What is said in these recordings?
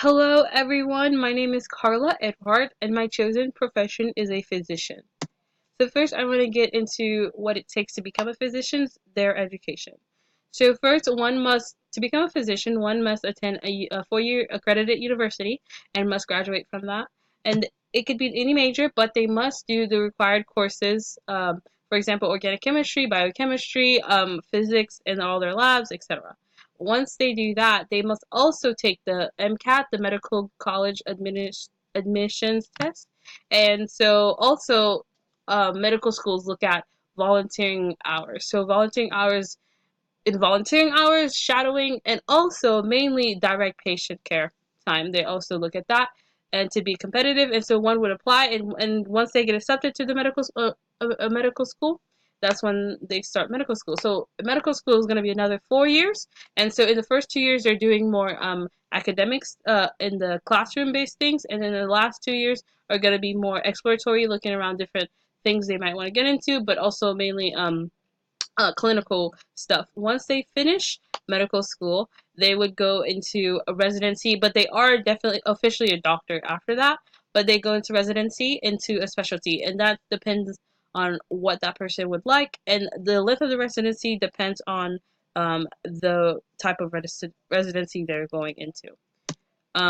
Hello, everyone. My name is Carla Edward, and my chosen profession is a physician. So, first, I want to get into what it takes to become a physician, their education. So, first, to become a physician, one must attend a 4-year accredited university and must graduate from that. And it could be any major, but they must do the required courses, for example, organic chemistry, biochemistry, physics in all their labs, etc. Once they do that, they must also take the MCAT, the Medical College Admissions Test. And so, also, medical schools look at volunteering hours. So, volunteering hours, shadowing, and also mainly direct patient care time. They also look at that and to be competitive. And so one would apply, and once they get accepted to the medical school, that's when they start medical school. So medical school is going to be another 4 years. And so in the first 2 years, they're doing more academics in the classroom based things. And then the last 2 years are going to be more exploratory, looking around different things they might want to get into, but also mainly clinical stuff. Once they finish medical school, they would go into a residency, but they are definitely officially a doctor after that. But they go into residency into a specialty, and that depends on what that person would like, and the length of the residency depends on the type of residency they're going into.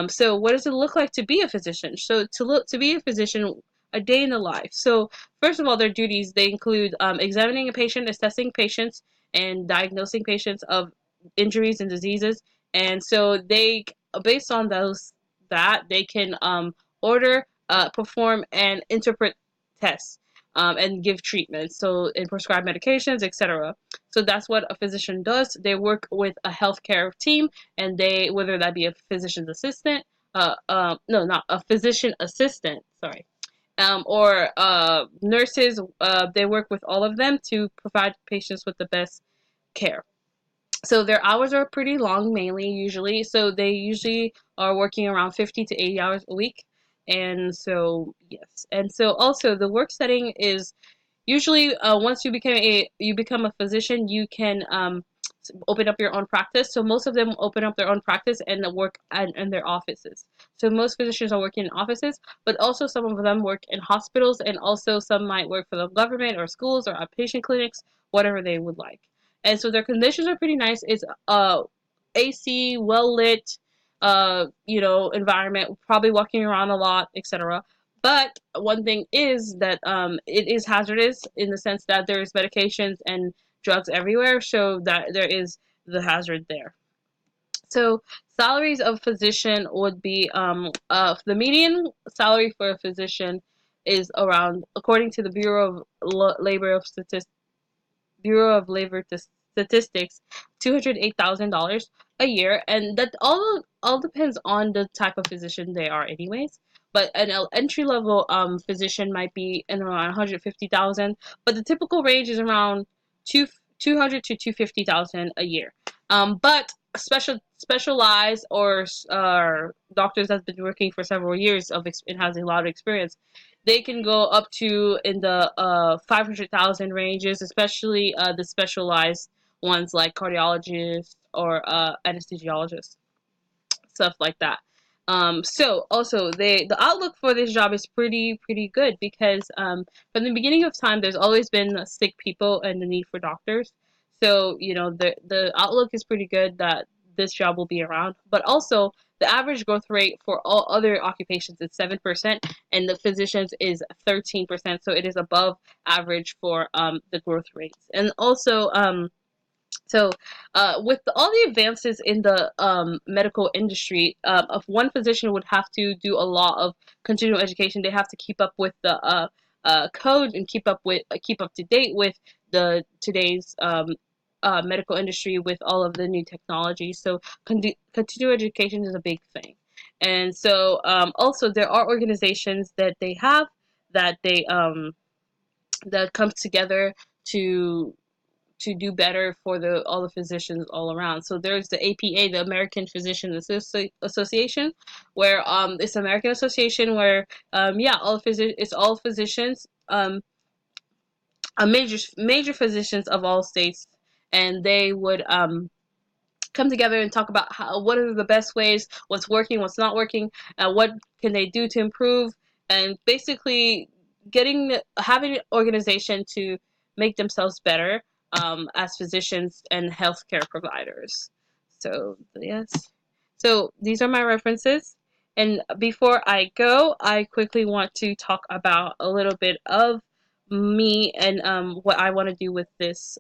So what does it look like to be a physician? So to be a physician, a day in the life. So first of all, their duties they include examining a patient, assessing patients, and diagnosing patients of injuries and diseases. And so based on that they can order, perform, and interpret tests. And give treatment, so and prescribe medications, etc. So that's what a physician does. They work with a healthcare team, and they whether that be a physician's assistant, no, not a physician assistant, sorry, or nurses. They work with all of them to provide patients with the best care. So their hours are pretty long, mainly usually. So they usually are working around 50 to 80 hours a week. And so yes, and so also the work setting is usually once you become a physician, you can open up your own practice. So most of them open up their own practice and work in their offices. So most physicians are working in offices, but also some of them work in hospitals, and also some might work for the government or schools or outpatient clinics, whatever they would like. And so their conditions are pretty nice. It's AC, well lit, environment, probably walking around a lot, etc. But one thing is that it is hazardous in the sense that there's medications and drugs everywhere, so that there is the hazard there. So salaries of physician would be the median salary for a physician is around, according to the Bureau of Labor Statistics, $208,000 a year, and that all depends on the type of physician they are, anyways. But an entry level physician might be in around 150,000, but the typical range is around two hundred to 250,000 a year. But specialized or doctors that's been working for several years and has a lot of experience, they can go up to in the 500,000 ranges, especially the specialized ones like cardiologists or anesthesiologists, stuff like that. So also the outlook for this job is pretty good because from the beginning of time there's always been sick people and the need for doctors. So the outlook is pretty good that this job will be around. But also the average growth rate for all other occupations is 7%, and the physicians is 13%. So it is above average for the growth rates. And also with all the advances in the medical industry, if one physician would have to do a lot of continual education, they have to keep up with the code and keep up to date with the today's medical industry with all of the new technology. So continual education is a big thing, and so also there are organizations that they have that they that comes together to do better for the all the physicians all around. So there's the APA, the American Physician Association, where it's American association where it's all physicians, major physicians of all states, and they would come together and talk about what are the best ways, what's working, what's not working, what can they do to improve, and basically having an organization to make themselves better as physicians and healthcare providers. So yes, so these are my references. And before I go, I quickly want to talk about a little bit of me and what I want to do with this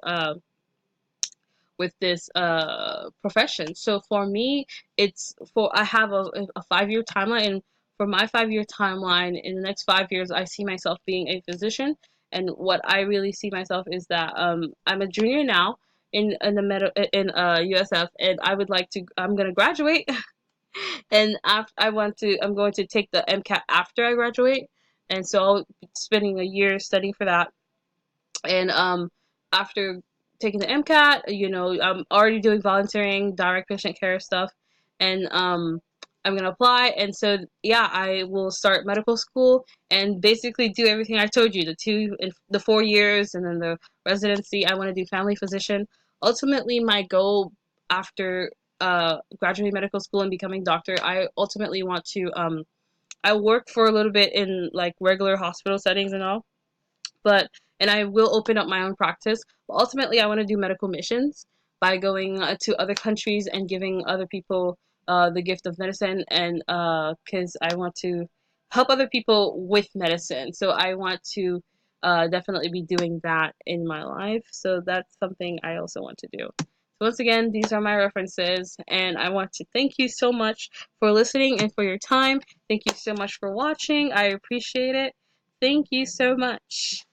profession. So for me, it's for I have a 5 year timeline, and for my 5 year timeline, in the next 5 years, I see myself being a physician. And what I really see myself is that I'm a junior now in USF, and I'm gonna graduate, and I'm going to take the MCAT after I graduate, and so I'll be spending a year studying for that. And after taking the MCAT, I'm already doing volunteering, direct patient care stuff, and I'm gonna apply. And so yeah, I will start medical school and basically do everything I told you: the 4 years, and then the residency. I want to do family physician. Ultimately, my goal after graduating medical school and becoming doctor, I ultimately want to I work for a little bit in like regular hospital settings and all, but and I will open up my own practice. But ultimately, I want to do medical missions by going to other countries and giving other people the gift of medicine, and because I want to help other people with medicine. So I want to definitely be doing that in my life. So that's something I also want to do. So once again, these are my references, and I want to thank you so much for listening and for your time. Thank you so much for watching. I appreciate it. Thank you so much.